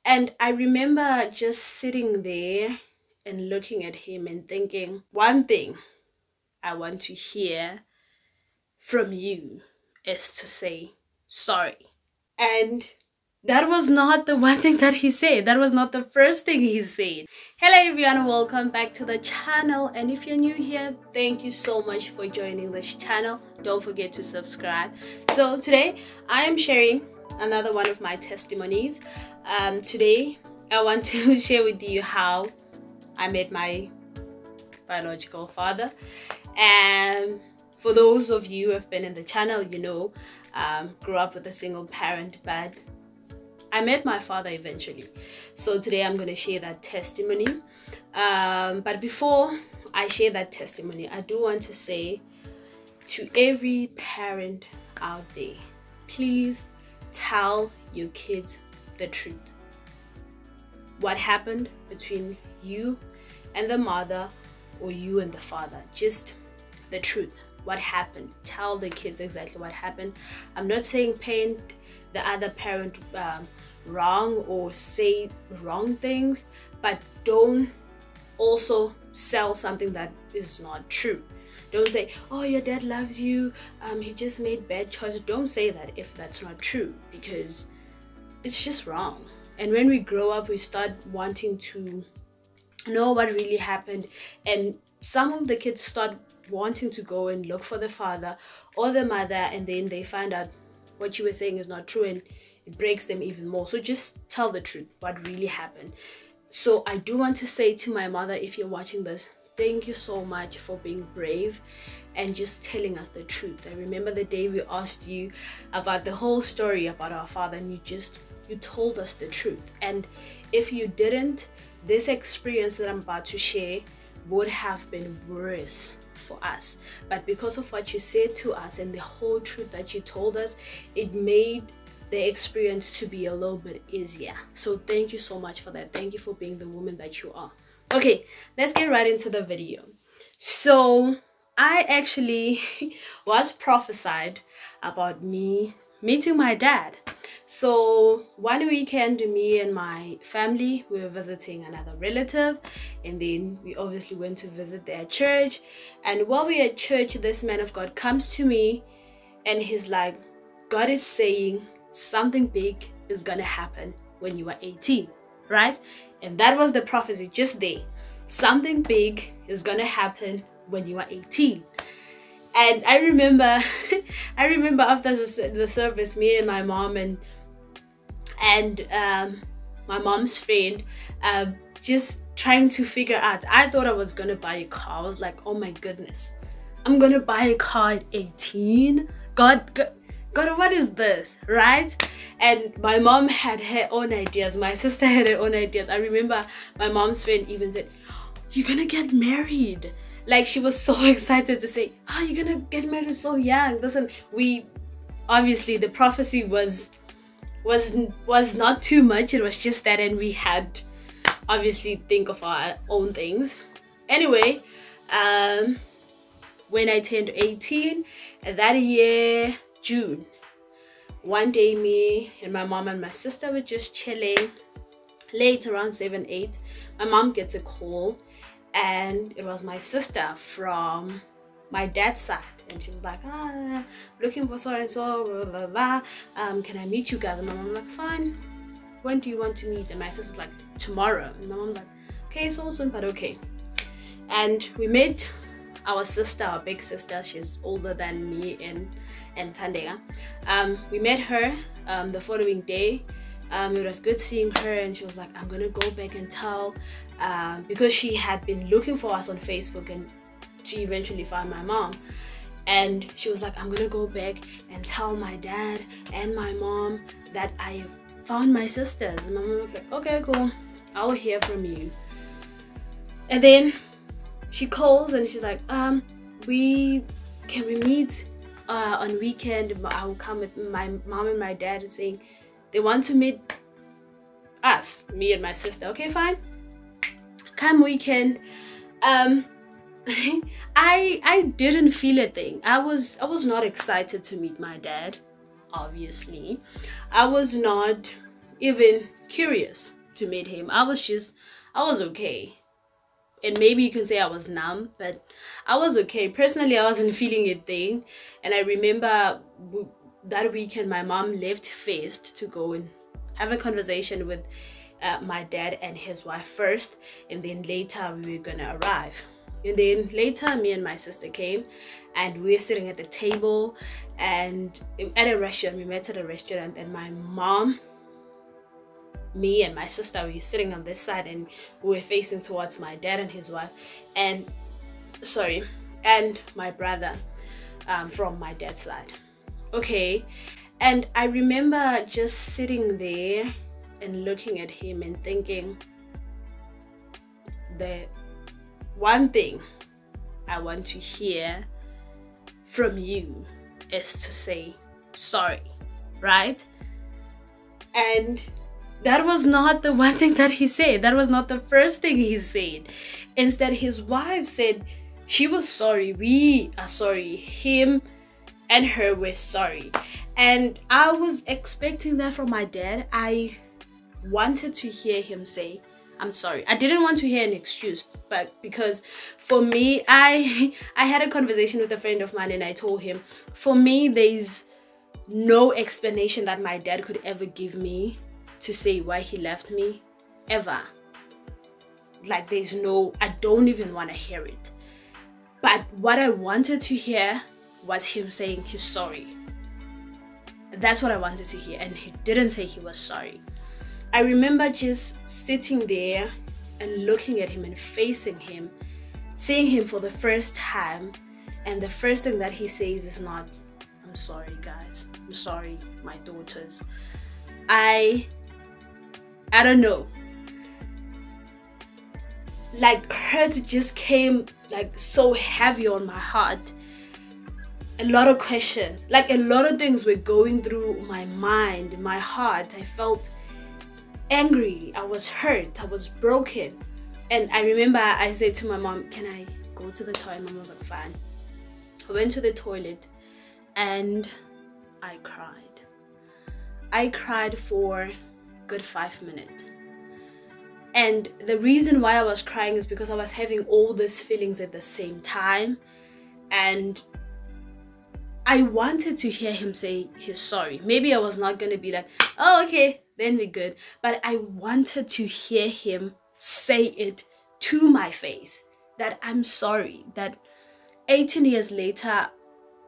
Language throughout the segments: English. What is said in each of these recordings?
And I remember just sitting there and looking at him and thinking, one thing I want to hear from you is to say sorry. And that was not the one thing that he said. That was not the first thing he said. Hello everyone, welcome back to the channel. And if you're new here, thank you so much for joining this channel. Don't forget to subscribe. So today I am sharing another one of my testimonies. Today I want to share with you how I met my biological father. And for those of you who have been in the channel, you know, grew up with a single parent, but I met my father eventually. So today I'm going to share that testimony. But before I share that testimony, I do want to say to every parent out there, please tell your kids the truth. What happened between you and the mother or you and the father, just the truth. What happened? Tell the kids exactly what happened. I'm not saying paint the other parent wrong or say wrong things, but don't also sell something that is not true. Don't say, oh, your dad loves you, he just made bad choices. Don't say that if that's not true, because it's just wrong. And when we grow up, we start wanting to know what really happened, and some of the kids start wanting to go and look for the father or the mother, and then they find out what you were saying is not true, and it breaks them even more. So just tell the truth, what really happened. So I do want to say to my mother, if you're watching this, thank you so much for being brave and just telling us the truth. I remember the day we asked you about the whole story about our father, and you told us the truth. And if you didn't, this experience that I'm about to share would have been worse for us. But because of what you said to us and the whole truth that you told us, it made the experience to be a little bit easier. So thank you so much for that. Thank you for being the woman that you are. Okay, let's get right into the video. So I actually was prophesied about me meeting my dad. So one weekend, me and my family, we were visiting another relative, and then we obviously went to visit their church. And while we were at church, this man of God comes to me and he's like, God is saying something big is gonna happen when you are 18, right? And that was the prophecy just there. Something big is gonna happen when you are 18. And I remember after the service, me and my mom and my mom's friend just trying to figure out. I thought I was gonna buy a car. I was like, oh my goodness, I'm gonna buy a car at 18. God, what is this, right? And my mom had her own ideas. My sister had her own ideas. I remember my mom's friend even said, you're gonna get married. Like, she was so excited to say, oh, you're gonna get married so young. Listen, we obviously, the prophecy was not too much. It was just that, and we had obviously think of our own things. Anyway, when I turned 18 that year, June, one day me and my mom and my sister were just chilling late, around 7, 8. My mom gets a call, and it was my sister from my dad's side, and she was like, looking for so and so, blah, blah, blah. Can I meet you guys? And my mom was like, fine, when do you want to meet? And my sister's like, tomorrow. And my mom's like, okay, so soon, but okay. And we met our sister, our big sister. She's older than me and Thandeka. We met her the following day. It was good seeing her, and she was like, I'm gonna go back and tell, because she had been looking for us on Facebook, and she eventually found my mom. And she was like, I'm gonna go back and tell my dad and my mom that I found my sisters. And my mom was like, okay, cool, I'll hear from you. And then she calls and she's like, can we meet on weekend? I will come with my mom and my dad, and saying they want to meet us, me and my sister. Okay, fine, come weekend. I didn't feel a thing. I was not excited to meet my dad, obviously. I was not even curious to meet him. I was okay. And maybe you can say I was numb, but I was okay. Personally, I wasn't feeling a thing. And I remember that weekend, my mom left first to go and have a conversation with my dad and his wife first. And then later we were gonna arrive. And then later, me and my sister came and we were sitting at the table and at a restaurant. We met at a restaurant, and my mom, me and my sister, we were sitting on this side and we were facing towards my dad and his wife, and my brother from my dad's side. Okay, and I remember just sitting there and looking at him and thinking, the one thing I want to hear from you is to say sorry, right? And that was not the one thing that he said. That was not the first thing he said. Instead, his wife said she was sorry. We are sorry. Him and her were sorry. And I was expecting that from my dad. I wanted to hear him say, I'm sorry. I didn't want to hear an excuse, but because for me, I had a conversation with a friend of mine and I told him, for me, there's no explanation that my dad could ever give me to say why he left me, ever. Like, I don't even want to hear it. But what I wanted to hear was him saying he's sorry. That's what I wanted to hear, and he didn't say he was sorry. I remember just sitting there and looking at him and facing him, seeing him for the first time, and the first thing that he says is not, I'm sorry guys, I'm sorry my daughters. I don't know, like hurt just came like so heavy on my heart. A lot of questions, like a lot of things were going through my mind, my heart. I felt angry, I was hurt, I was broken. And I remember I said to my mom, can I go to the toilet? My mom was like, fine. I went to the toilet and I cried. I cried for a good 5 minutes. And the reason why I was crying is because I was having all these feelings at the same time. And I wanted to hear him say he's sorry. Maybe I was not going to be like, oh, okay, then we're good. But I wanted to hear him say it to my face, that I'm sorry, that 18 years later,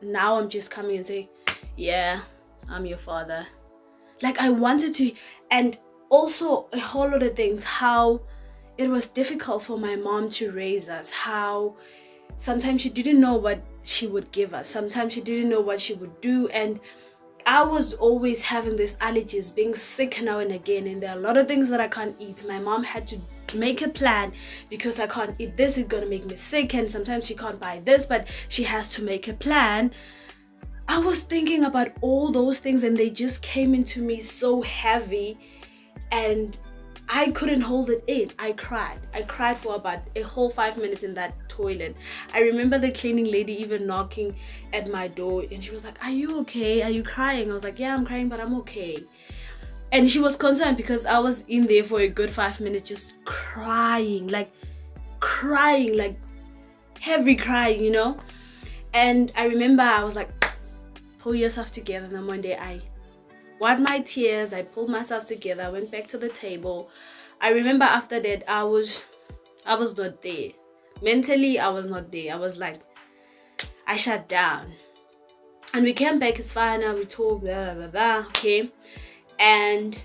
now I'm just coming and say, yeah, I'm your father. Like, I wanted to. And also a whole lot of things, how it was difficult for my mom to raise us, how sometimes she didn't know what she would give us, sometimes she didn't know what she would do. And I was always having these allergies, being sick now and again, and there are a lot of things that I can't eat. My mom had to make a plan, because I can't eat this, it's gonna make me sick, and sometimes she can't buy this, but she has to make a plan. I was thinking about all those things and they just came into me so heavy, and I couldn't hold it in. I cried for about a whole 5 minutes in that toilet. I remember the cleaning lady even knocking at my door, and she was like, are you okay? Are you crying? I was like, yeah, I'm crying, but I'm okay. And she was concerned because I was in there for a good 5 minutes just crying, like heavy crying, you know. And I remember I was like, pull yourself together. And then one day I wiped my tears, I pulled myself together, I went back to the table. I remember after that I was not there. Mentally, I was not there. I was like, I shut down. And we came back, it's fine now, we talked, blah, blah, blah, okay. And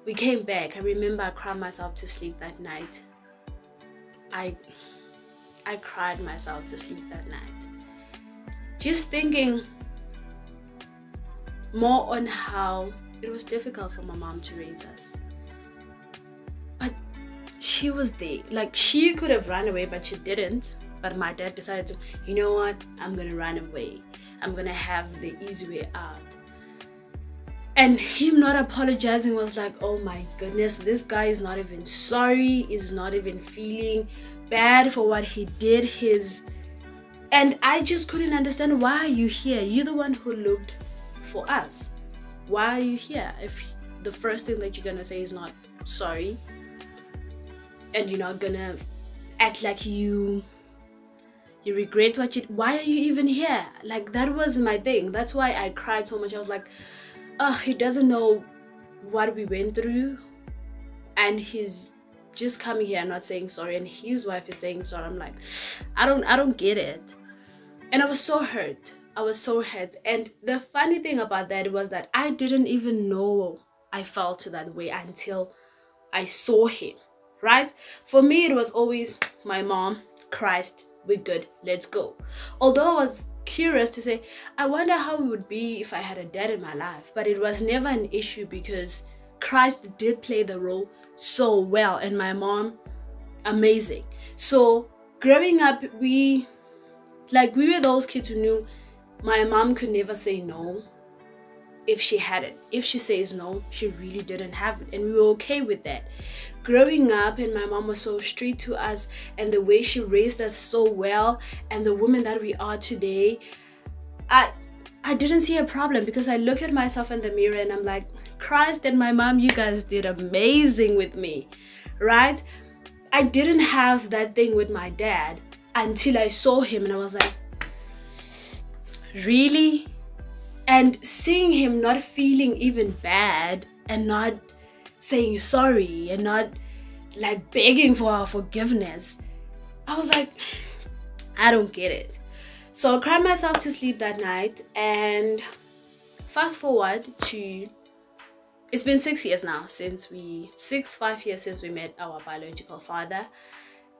we came back. I remember I cried myself to sleep that night. I cried myself to sleep that night. Just thinking more on how it was difficult for my mom to raise us. But she was there. Like, she could have run away, but she didn't. But my dad decided to, you know what, I'm gonna run away. I'm gonna have the easy way out. And him not apologizing was like, oh my goodness, this guy is not even sorry, is not even feeling bad for what he did. And I just couldn't understand, why are you here? You're the one who looked for us. Why are you here? If the first thing that you're gonna say is not sorry, and you're not gonna act like you regret what you, why are you even here? Like, that was my thing. That's why I cried so much. I was like, oh, he doesn't know what we went through, and he's just coming here and not saying sorry, and his wife is saying sorry. I'm like, I don't get it. And I was so hurt. And the funny thing about that was that I didn't even know I felt that way until I saw him, right? For me, it was always my mom, Christ, we're good, let's go. Although I was curious to say, I wonder how it would be if I had a dad in my life, but it was never an issue because Christ did play the role so well, and my mom, amazing. So growing up, we were those kids who knew my mom could never say no if she had it. If she says no, she really didn't have it, and we were okay with that. Growing up, and my mom was so strict to us, and the way she raised us so well, and the woman that we are today, I didn't see a problem, because I look at myself in the mirror and I'm like, Christ and my mom, you guys did amazing with me, right? I didn't have that thing with my dad until I saw him, and I was like, really? And seeing him not feeling even bad, and not saying sorry, and not like begging for our forgiveness, I was like, I don't get it. So I cried myself to sleep that night, and fast forward to, it's been 6 years now since 5 years since we met our biological father.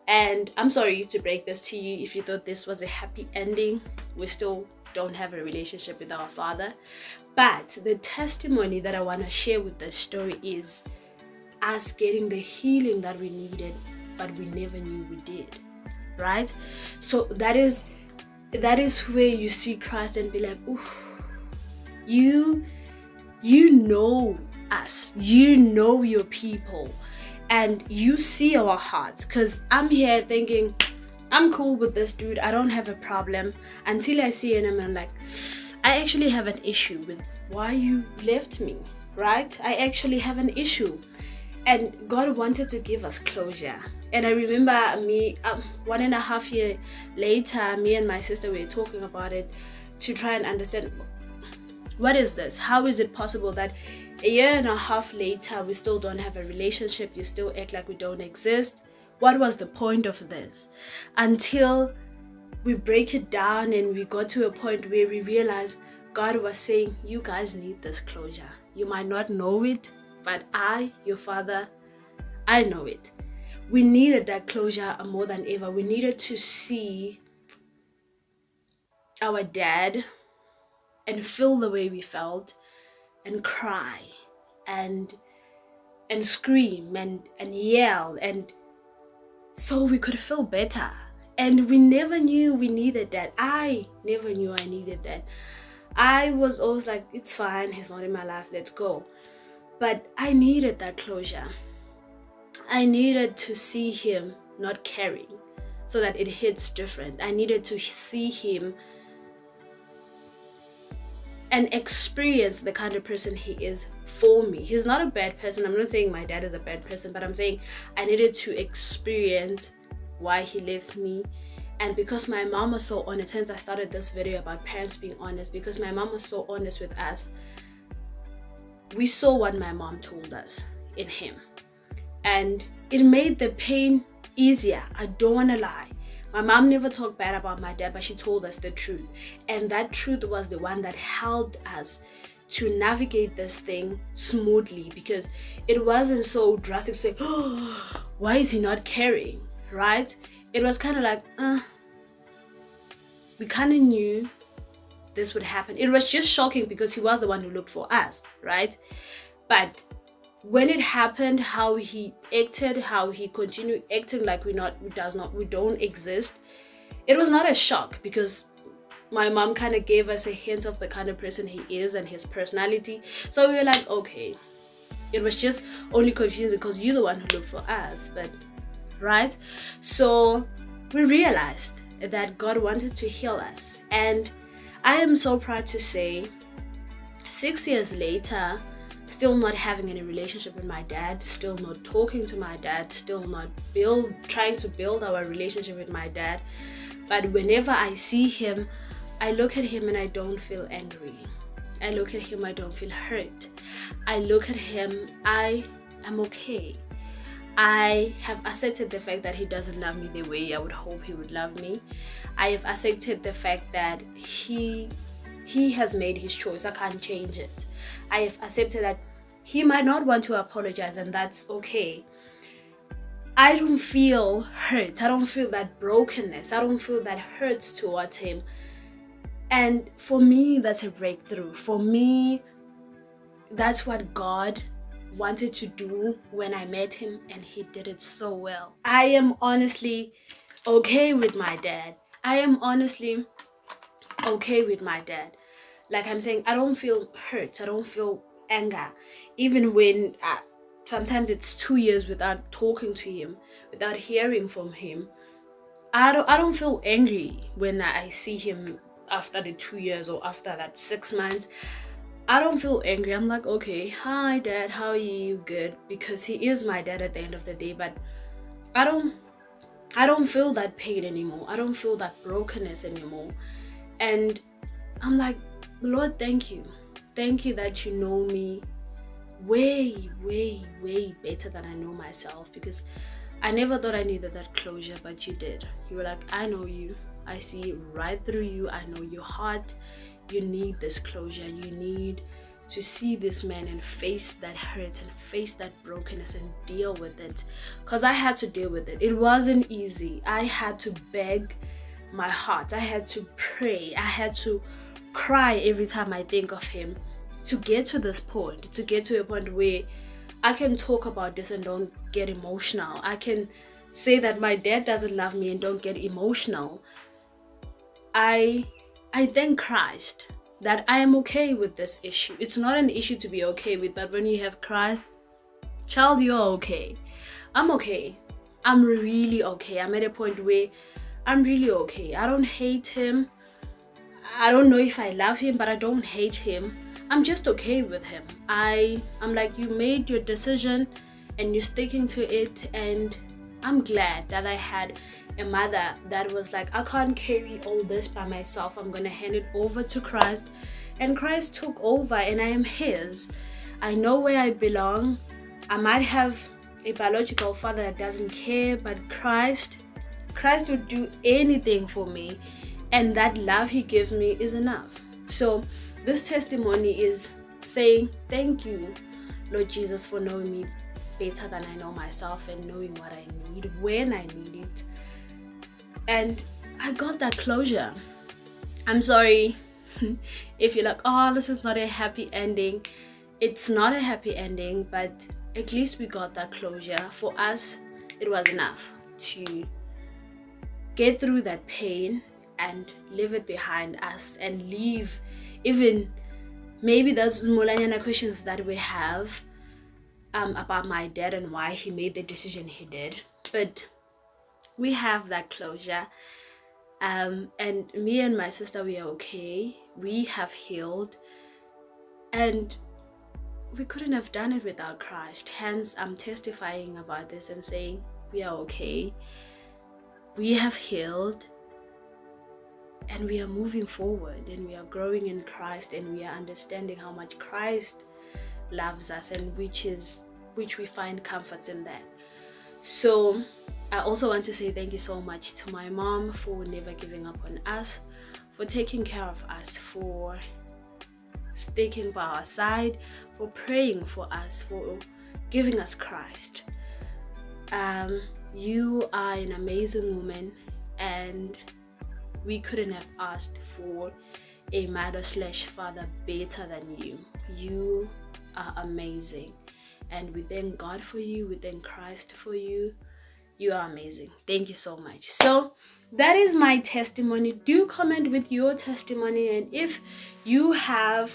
And I'm sorry to break this to you if you thought this was a happy ending. We still don't have a relationship with our father, but the testimony that I want to share with this story is us getting the healing that we needed, but we never knew we did, right? So that is where you see Christ and be like, ooh, you know us, you know your people, and you see our hearts. Because I'm here thinking, I'm cool with this dude, I don't have a problem, until I see him and I'm like, I actually have an issue with why you left me, right? I actually have an issue. And God wanted to give us closure. And I remember me, 1.5 years later, me and my sister were talking about it to try and understand, what is this? How is it possible that 1.5 years later we still don't have a relationship? You still act like we don't exist. What was the point of this? Until we break it down and we got to a point where we realize God was saying, you guys need this closure. You might not know it, but I, your father, I know it. We needed that closure more than ever. We needed to see our dad and feel the way we felt, and cry and scream and yell, and so we could feel better. And we never knew we needed that. I never knew I needed that. I was always like, it's fine, he's not in my life, let's go. But I needed that closure. I needed to see him not caring so that it hits different. I needed to see him and experience the kind of person he is for me. He's not a bad person. I'm not saying my dad is a bad person, but I'm saying I needed to experience why he left me. And because my mom was so honest, since I started this video about parents being honest, because my mom was so honest with us, we saw what my mom told us in him, and it made the pain easier. I don't want to lie. My mom never talked bad about my dad, but she told us the truth, and that truth was the one that helped us to navigate this thing smoothly, because it wasn't so drastic to say, oh, why is he not caring, right? It was kind of like, we kind of knew this would happen. It was just shocking because he was the one who looked for us, right? But when it happened, how he acted, how he continued acting like we don't exist, it was not a shock, because my mom kind of gave us a hint of the kind of person he is and his personality. So we were like, okay, it was just only confusing because you're the one who looked for us, but right? So we realized that God wanted to heal us, and I am so proud to say 6 years later, still not having any relationship with my dad, still not talking to my dad, still not trying to build our relationship with my dad. But whenever I see him, I look at him and I don't feel angry. I look at him, I don't feel hurt. I look at him, I am okay. I have accepted the fact that he doesn't love me the way I would hope he would love me. I have accepted the fact that he has made his choice. I can't change it. I have accepted that he might not want to apologize, and that's okay. I don't feel hurt. I don't feel that brokenness. I don't feel that hurt towards him. And for me, that's a breakthrough. For me, that's what God wanted to do when I met him, and he did it so well. I am honestly okay with my dad. I am honestly okay with my dad. Like I'm saying, I don't feel hurt. I don't feel anger. Even when sometimes it's 2 years without talking to him, without hearing from him, I don't feel angry when I see him after the 2 years or after that 6 months. I don't feel angry. I'm like, okay, hi dad, how are you? Good? Because he is my dad at the end of the day. But I don't feel that pain anymore. I don't feel that brokenness anymore. And I'm like, Lord, thank you. Thank you that you know me way, way, way better than I know myself. Because I never thought I needed that closure, but you did. You were like, I know you. I see right through you. I know your heart. You need this closure. You need to see this man and face that hurt and face that brokenness and deal with it. Because I had to deal with it. It wasn't easy. I had to beg my heart. I had to pray. I had to cry every time I think of him to get to this point, to get to a point where I can talk about this and don't get emotional. I can say that my dad doesn't love me and don't get emotional. I thank Christ that I am okay with this issue. It's not an issue to be okay with, but when you have Christ, child, you're okay. I'm okay. I'm really okay. I'm at a point where I'm really okay. I don't hate him. I don't know if I love him, but I don't hate him. I'm just okay with him. I'm like, you made your decision and you're sticking to it, and I'm glad that I had a mother that was like, I can't carry all this by myself. I'm gonna hand it over to Christ. And Christ took over, and I am his. I know where I belong. I might have a biological father that doesn't care, but Christ would do anything for me, and that love he gives me is enough. So this testimony is saying thank you, Lord Jesus, for knowing me better than I know myself and knowing what I need when I need it. And I got that closure. I'm sorry if you're like, oh, this is not a happy ending. It's not a happy ending, but at least we got that closure. For us, it was enough to get through that pain and leave it behind us and leave even maybe those mulanyana questions that we have about my dad and why he made the decision he did. But we have that closure, and me and my sister, we are okay. We have healed, and we couldn't have done it without Christ. Hence, I'm testifying about this and saying we are okay. We have healed, and we are moving forward, and we are growing in Christ, and we are understanding how much Christ loves us, and which we find comfort in that. So I also want to say thank you so much to my mom for never giving up on us, for taking care of us, for sticking by our side, for praying for us, for giving us Christ. You are an amazing woman, and we couldn't have asked for a mother/father better than you. You are amazing, and we thank God for you. We thank Christ for you. You are amazing. Thank you so much. So that is my testimony. Do comment with your testimony, and if you have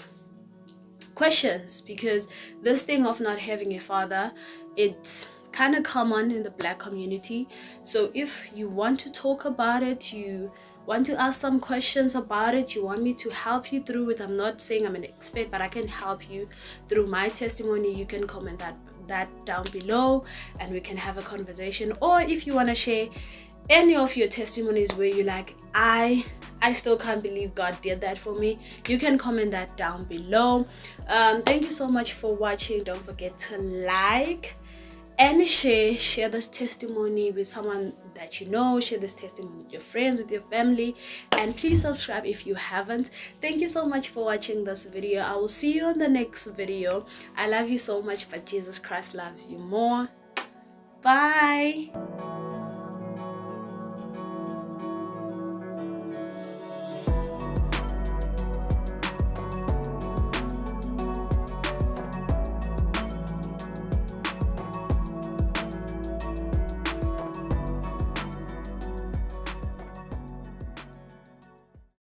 questions, because this thing of not having a father, it's kind of common in the Black community. So if you want to talk about it, you want to ask some questions about it, you want me to help you through it, I'm not saying I'm an expert, but I can help you through my testimony, you can comment that down below and we can have a conversation. Or if you want to share any of your testimonies where you're like, I still can't believe God did that for me, you can comment that down below. Thank you so much for watching. Don't forget to like and share this testimony with someone that you know, share this testimony with your friends, with your family, and please subscribe if you haven't. Thank you so much for watching this video. I will see you on the next video. I love you so much, but Jesus Christ loves you more. Bye.